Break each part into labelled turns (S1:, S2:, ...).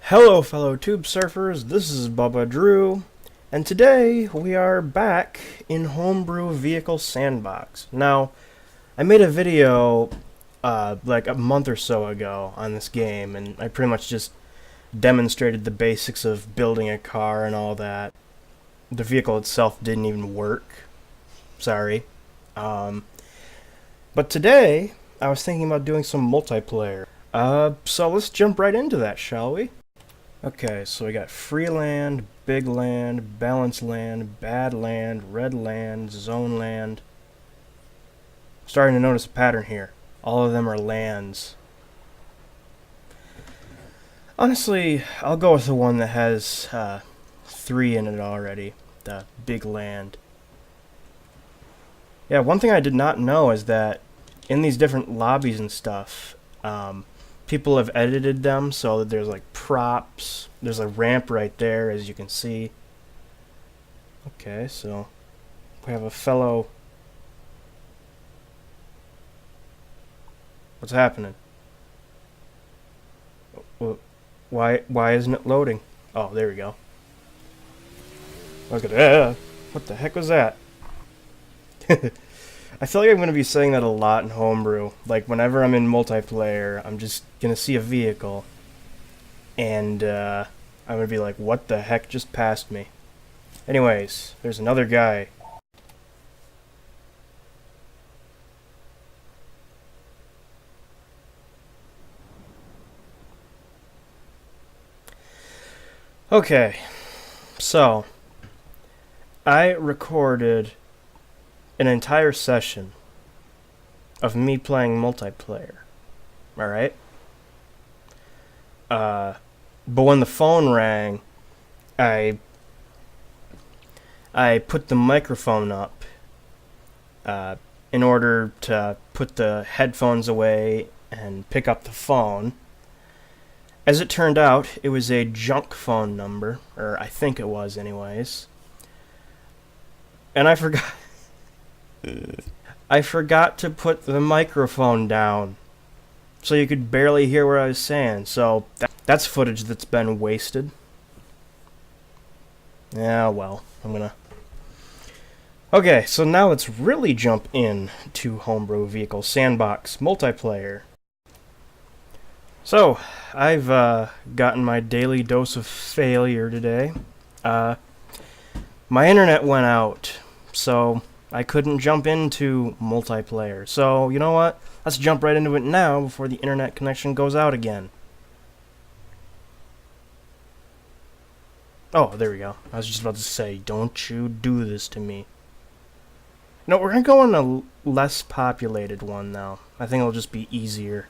S1: Hello fellow tube surfers, this is Bubba Drew, and today we are back in Homebrew Vehicle Sandbox. Now, I made a video like a month or so ago on this game, and I pretty much just demonstrated the basics of building a car and all that. The vehicle itself didn't even work. Sorry. But today, I was thinking about doing some multiplayer. So let's jump right into that, shall we? Okay, so we got free land, big land, balanced land, bad land, red land, zone land. Starting to notice a pattern here. All of them are lands. Honestly, I'll go with the one that has 3 in it already. The big land. Yeah, one thing I did not know is that in these different lobbies and stuff, people have edited them so that there's like props. There's a ramp right there, as you can see. Okay, so we have a fellow. What's happening? Why isn't it loading? Oh, there we go. Look at that. What the heck was that? I feel like I'm going to be saying that a lot in Homebrew. Like, whenever I'm in multiplayer, I'm just going to see a vehicle. And, I'm going to be like, what the heck just passed me? Anyways, there's another guy. Okay, so I recorded an entire session of me playing multiplayer. Alright? But when the phone rang, I put the microphone up in order to put the headphones away and pick up the phone. As it turned out, it was a junk phone number, or I think it was anyways. And I forgot to put the microphone down, so you could barely hear what I was saying. So that's footage that's been wasted. Yeah, well, Okay, so now let's really jump in to Homebrew Vehicle Sandbox multiplayer. So, I've gotten my daily dose of failure today. My internet went out, so I couldn't jump into multiplayer. So, you know what? Let's jump right into it now before the internet connection goes out again. Oh, there we go. I was just about to say, don't you do this to me. No, we're going to go on a less populated one now. I think it'll just be easier.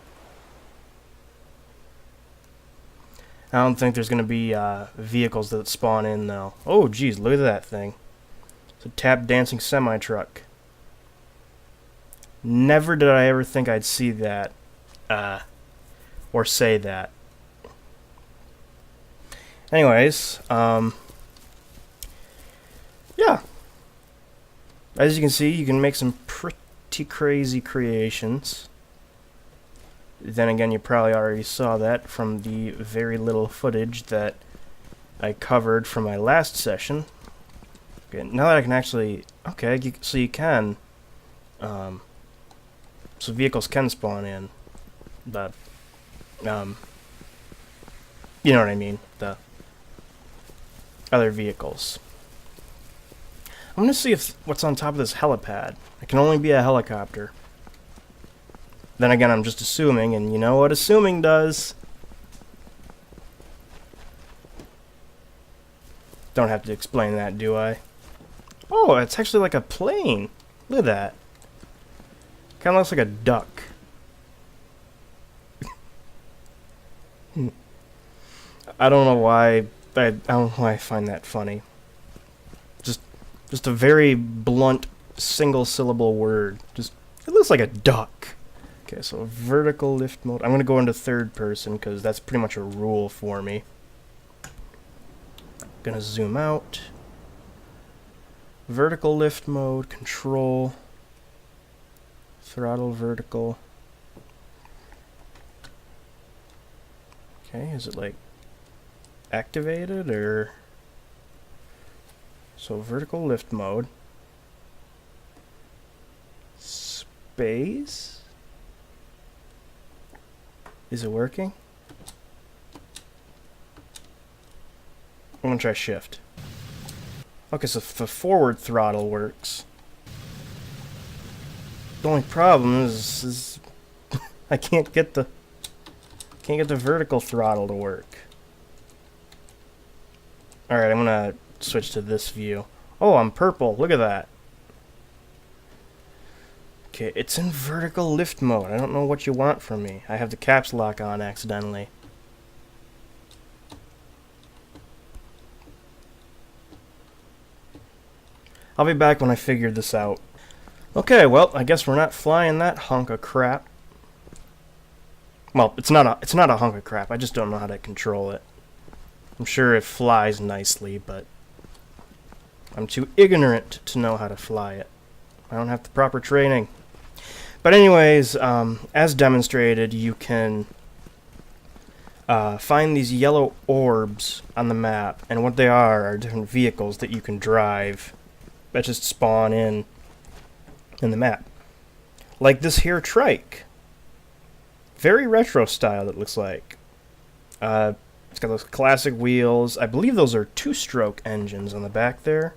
S1: I don't think there's going to be vehicles that spawn in, though. Oh, geez, look at that thing. It's a tap-dancing semi-truck. Never did I ever think I'd see that, or say that. Anyways, yeah. As you can see, you can make some pretty crazy creations. Then again, you probably already saw that from the very little footage that I covered from my last session. Okay, now that I can actually... Okay, so you can... so vehicles can spawn in. But... you know what I mean. The other vehicles. I'm gonna see if what's on top of this helipad. It can only be a helicopter. Then again, I'm just assuming, and you know what assuming does. Don't have to explain that, do I? Oh, it's actually like a plane. Look at that. Kind of looks like a duck. I don't know why. I don't know why I find that funny. Just a very blunt, single-syllable word. Just it looks like a duck. Okay, so vertical lift mode. I'm going to go into third person because that's pretty much a rule for me. Going to zoom out. Vertical lift mode, control. Throttle vertical. Okay, is it like activated, or... So vertical lift mode. Space? Is it working? I'm gonna try shift. Okay, so the forward throttle works. The only problem is I can't get the vertical throttle to work. Alright, I'm gonna switch to this view. Oh, I'm purple. Look at that. Okay, it's in vertical lift mode. I don't know what you want from me. I have the caps lock on accidentally. I'll be back when I figure this out. Okay, well, I guess we're not flying that hunk of crap. Well, it's not a hunk of crap. I just don't know how to control it. I'm sure it flies nicely, but I'm too ignorant to know how to fly it. I don't have the proper training. But anyways, as demonstrated, you can find these yellow orbs on the map, and what they are different vehicles that you can drive that just spawn in the map. Like this here trike. Very retro style, it looks like. It's got those classic wheels. I believe those are two-stroke engines on the back there.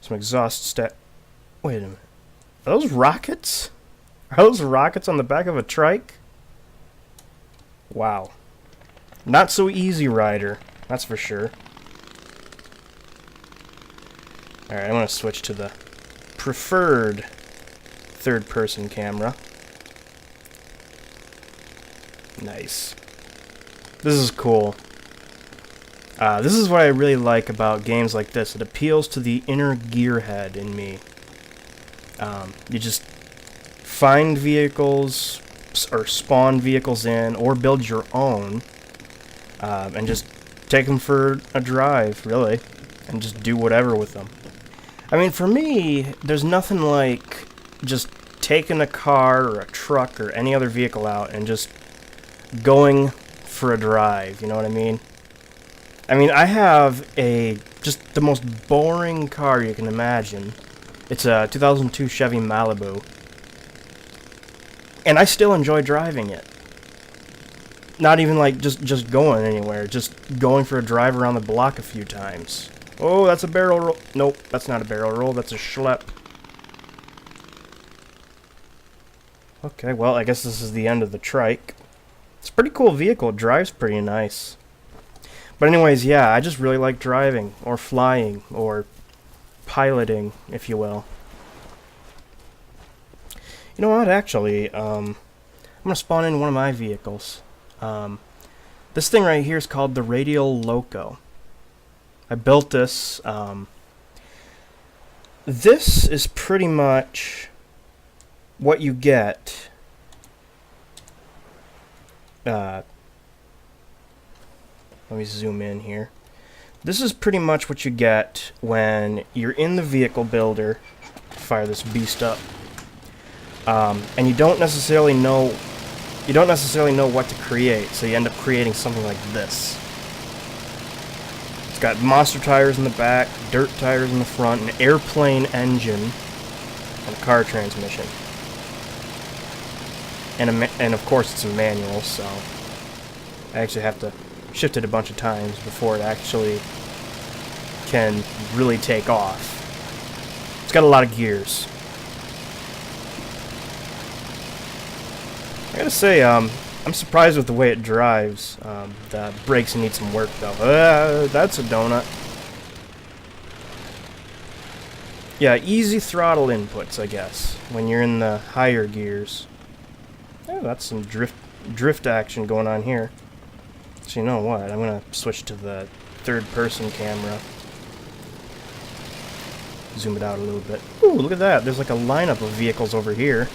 S1: Some exhaust Wait a minute. Are those rockets? Are those rockets on the back of a trike? Wow. Not so easy rider, that's for sure. Alright, I'm going to switch to the preferred third-person camera. Nice. This is cool. This is what I really like about games like this. It appeals to the inner gearhead in me. You just find vehicles, or spawn vehicles in, or build your own, and just take them for a drive, really, and just do whatever with them. I mean, for me, there's nothing like just taking a car or a truck or any other vehicle out and just going for a drive, you know what I mean? I mean, I have just the most boring car you can imagine. It's a 2002 Chevy Malibu. And I still enjoy driving it. Not even like just going anywhere, just going for a drive around the block a few times. Oh, that's a barrel roll. Nope, that's not a barrel roll, that's a schlep. Okay, well, I guess this is the end of the trike. It's a pretty cool vehicle, it drives pretty nice. But anyways, yeah, I just really like driving, or flying, or piloting, if you will. You know what, actually, I'm going to spawn in one of my vehicles. This thing right here is called the Radial Loco. I built this. This is pretty much what you get. Let me zoom in here. This is pretty much what you get when you're in the vehicle builder. Fire this beast up. And you don't necessarily know what to create, so you end up creating something like this. It's got monster tires in the back, dirt tires in the front, an airplane engine, and a car transmission. And of course it's a manual, so I actually have to shift it a bunch of times before it actually can really take off. It's got a lot of gears. I gotta say, I'm surprised with the way it drives. The brakes need some work, though. That's a donut. Yeah, easy throttle inputs, I guess, when you're in the higher gears. Oh, that's some drift action going on here. So you know what? I'm gonna switch to the third-person camera. Zoom it out a little bit. Ooh, look at that! There's like a lineup of vehicles over here.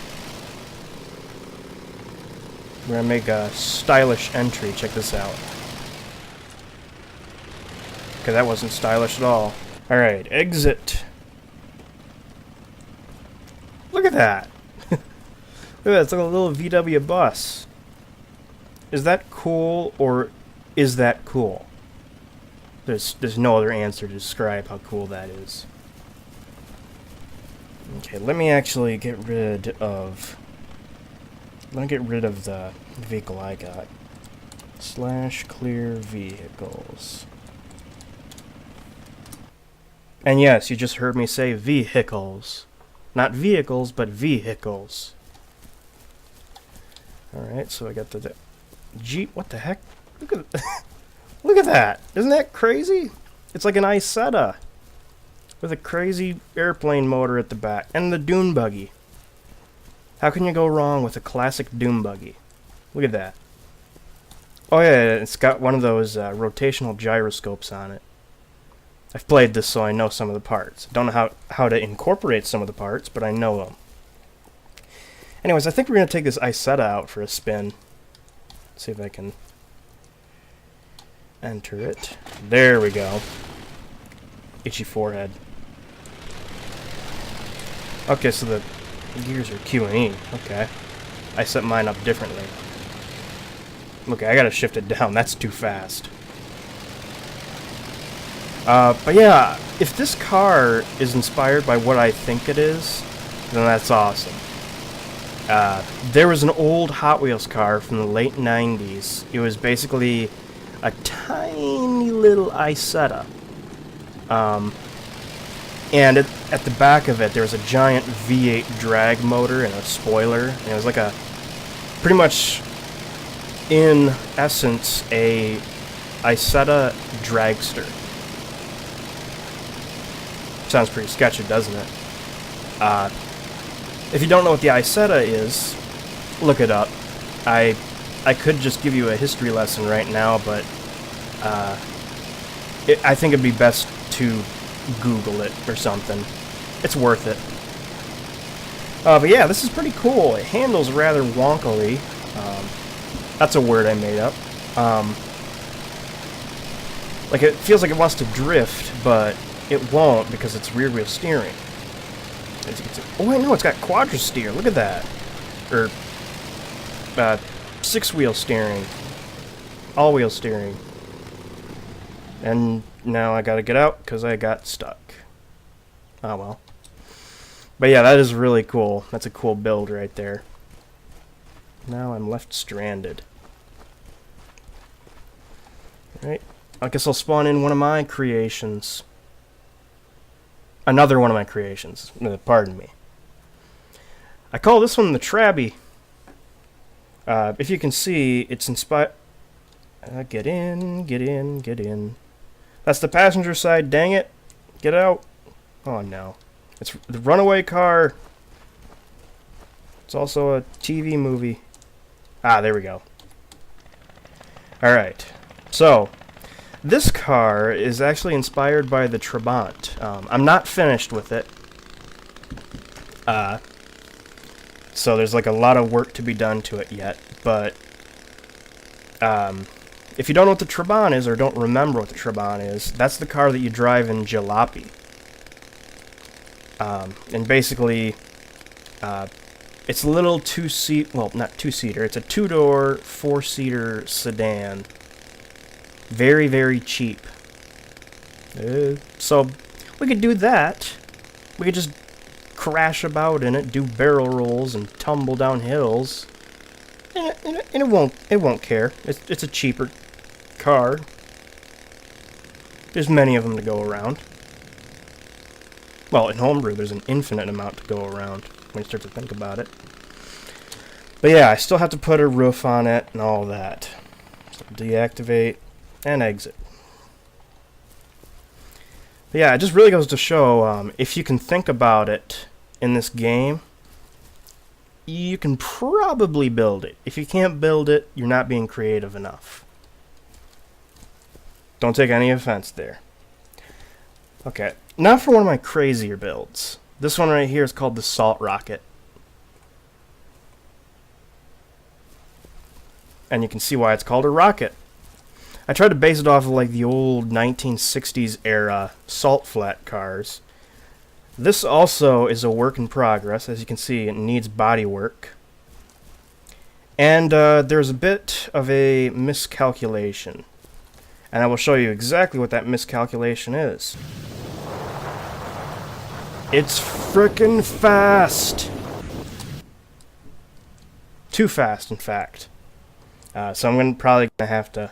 S1: We're gonna make a stylish entry. Check this out. Okay, that wasn't stylish at all. Alright, exit. Look at that! Look at that, it's like a little VW bus. Is that cool, or is that cool? There's no other answer to describe how cool that is. Okay, let me actually get rid of... Let me get rid of the vehicle I got. / clear vehicles. And yes, you just heard me say vehicles. Not vehicles, but vehicles. Alright, so I got the Jeep. What the heck? Look at look at that! Isn't that crazy? It's like an Isetta with a crazy airplane motor at the back. And the dune buggy. How can you go wrong with a classic dune buggy? Look at that. Oh yeah, it's got one of those rotational gyroscopes on it. I've played this, so I know some of the parts. Don't know how to incorporate some of the parts, but I know them. Anyways, I think we're going to take this Isetta out for a spin. See if I can enter it. There we go. Itchy forehead. Okay, so the gears are Q and E. Okay. I set mine up differently. Okay, I gotta shift it down. That's too fast. But yeah, if this car is inspired by what I think it is, then that's awesome. There was an old Hot Wheels car from the late 90s. It was basically a tiny little Isetta. And at the back of it, there was a giant V8 drag motor and a spoiler. And it was like a, pretty much, in essence, a Isetta dragster. Sounds pretty sketchy, doesn't it? If you don't know what the Isetta is, look it up. I could just give you a history lesson right now, but I think it'd be best to Google it or something. It's worth it. But yeah, this is pretty cool. It handles rather wonkily. That's a word I made up. Like, it feels like it wants to drift, but it won't because it's rear wheel steering. Oh wait, no, it's got quadra-steer. Look at that. Or 6-wheel steering. All-wheel steering. And now I gotta get out because I got stuck. Oh well. But yeah, that is really cool. That's a cool build right there. Now I'm left stranded. Alright. I guess I'll spawn in one of my creations. Another one of my creations. Pardon me. I call this one the Trabby. If you can see, it's inspired... get in, get in, get in. That's the passenger side, dang it. Get out. Oh no. It's the runaway car. It's also a TV movie. Ah, there we go. Alright. So, this car is actually inspired by the Trabant. I'm not finished with it. So there's like a lot of work to be done to it yet. But if you don't know what the Trabant is or don't remember what the Trabant is, that's the car that you drive in Jalopy. And basically, it's a little well, not two-seater. It's a two-door, four-seater sedan. Very, very cheap. So, we could do that. We could just crash about in it, do barrel rolls, and tumble down hills. And it won't care. It's a cheaper car. There's many of them to go around. Well, in Homebrew, there's an infinite amount to go around when you start to think about it. But yeah, I still have to put a roof on it and all that. So deactivate and exit. But yeah, it just really goes to show, if you can think about it in this game, you can probably build it. If you can't build it, you're not being creative enough. Don't take any offense there. Okay, now for one of my crazier builds. This one right here is called the Salt Rocket. And you can see why it's called a rocket. I tried to base it off of like the old 1960s era salt flat cars. This also is a work in progress. As you can see, it needs body work. And there's a bit of a miscalculation. and I will show you exactly what that miscalculation is. It's frickin' fast! Too fast, in fact. So I'm probably gonna have to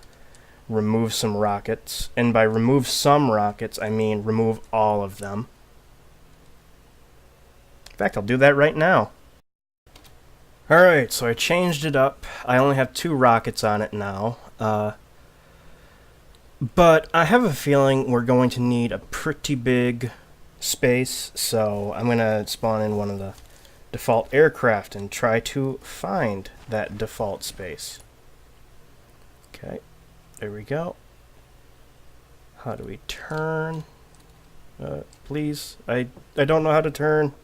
S1: remove some rockets, and by remove some rockets, I mean remove all of them. In fact, I'll do that right now. Alright, so I changed it up. I only have 2 rockets on it now. But I have a feeling we're going to need a pretty big space, so I'm going to spawn in one of the default aircraft and try to find that default space. Okay, there we go. How do we turn? Please, I don't know how to turn.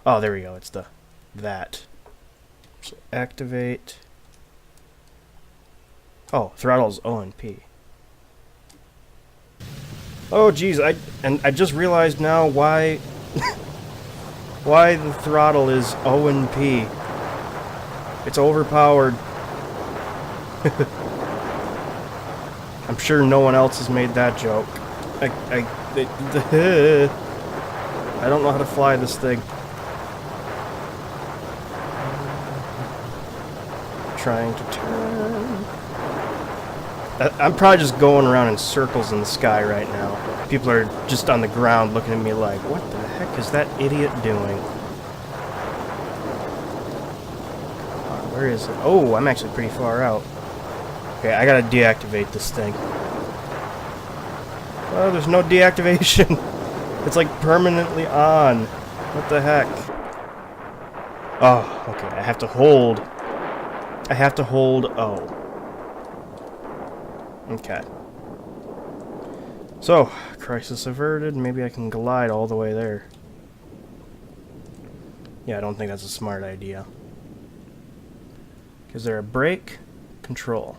S1: Oh, there we go, it's that. So activate. Oh, throttle's O and P. Oh geez, I just realized now why why the throttle is O and P. It's overpowered. I'm sure no one else has made that joke. I don't know how to fly this thing. Trying to turn. I'm probably just going around in circles in the sky right now. People are just on the ground looking at me like, what the heck is that idiot doing? Where is it? Oh, I'm actually pretty far out. Okay, I gotta deactivate this thing. Oh, there's no deactivation. It's like permanently on. What the heck? Oh, okay, I have to hold O. Okay. So, crisis averted. Maybe I can glide all the way there. Yeah, I don't think that's a smart idea. Is there a brake? Control.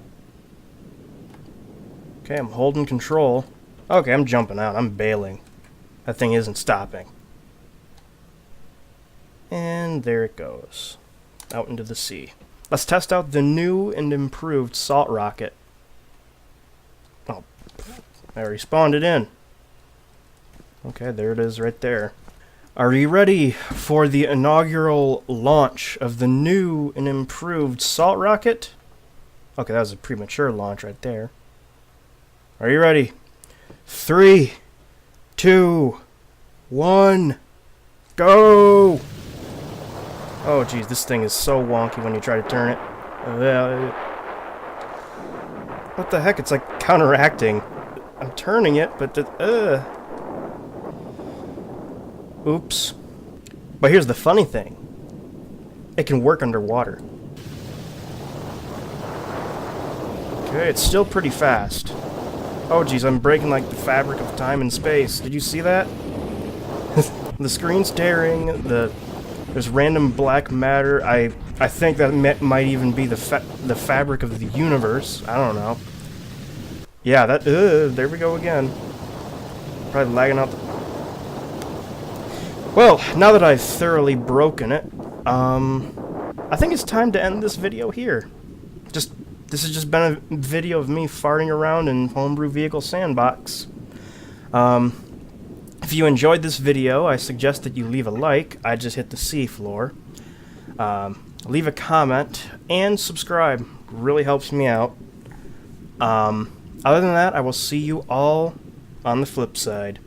S1: Okay, I'm holding control. Okay, I'm jumping out. I'm bailing. That thing isn't stopping. And there it goes. Out into the sea. Let's test out the new and improved salt rocket. Oh, I already spawned it in. Okay, there it is right there. Are you ready for the inaugural launch of the new and improved salt rocket? Okay, that was a premature launch right there. Are you ready? 3, 2, 1, go! Oh geez, this thing is so wonky when you try to turn it. What the heck? It's like counteracting. I'm turning it, but oops. But here's the funny thing. It can work underwater. Okay, it's still pretty fast. Oh geez, I'm breaking like the fabric of time and space. Did you see that? The screen's tearing, there's random black matter. I think that might even be the fabric of the universe. I don't know. Yeah, that there we go again. Probably lagging out. Well, now that I've thoroughly broken it, I think it's time to end this video here. This has just been a video of me farting around in Homebrew Vehicle Sandbox. If you enjoyed this video, I suggest that you leave a like. I just hit the sea floor. Leave a comment and subscribe. Really helps me out. Other than that, I will see you all on the flip side.